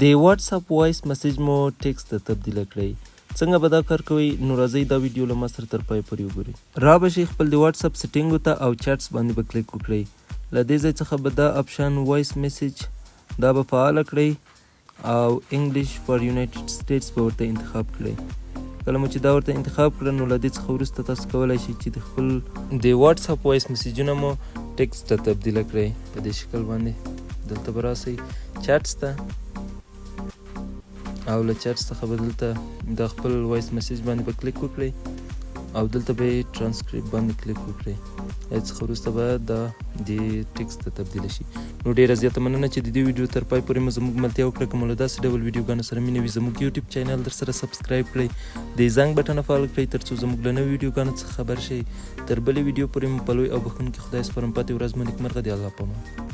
د واتساپ وائس مسیج مو ټیکسټ ته تبدیل کړئ. څنګه به دا کار کوئ؟ نو راځئ دا ویډیو له ما سره تر پای پورې وګورئ. را به شئ خپل د واتساپ سټینګو ته او چیټس باندې به کلیک وکړئ. له دې ځای څخه به دا اپشن وائس میسیج دا به فعاله کړئ او انګلیش فار یونایټډ سټیټس به ورته انتخاب کړئ. کله مو چې دا ورته انتخاب کړه نو له دې څخه وروسته تاسو کولی شئ چې د خپل د واتساپ وائس میسیجونه مو ټیکسټ ته تبدیله کړئ. په دې شکل باندې دلته به راسئ چیټس ته او له چیټس څخه به دلته د خپل وایس میسیج باندې به کلیک وکړئ او دلته به یې ټرانسکریپټ باندې کلیک وکړئ. هغې څخه وروسته به دا د ټیکسټ ته تبدیله شي. نو ډېره زیاته مننه چې د دې ویډیو تر پای پورې مو زموږ ملتیا وکړه. که مو له داسې ډول ویډیوګانو سره مینه وي زموږ یوټیوب چینل در سره سبسکرایب کړئ، د زنګ بټن فعال کړئ تر څو زموږ له نوې ویډیوګانو څخه خبر شئ. تر بلې ویډیو پورې مو په لوی او بښونکي خدای سپارم. پاتې ورځ مو نیکمرغه. د الله په امان.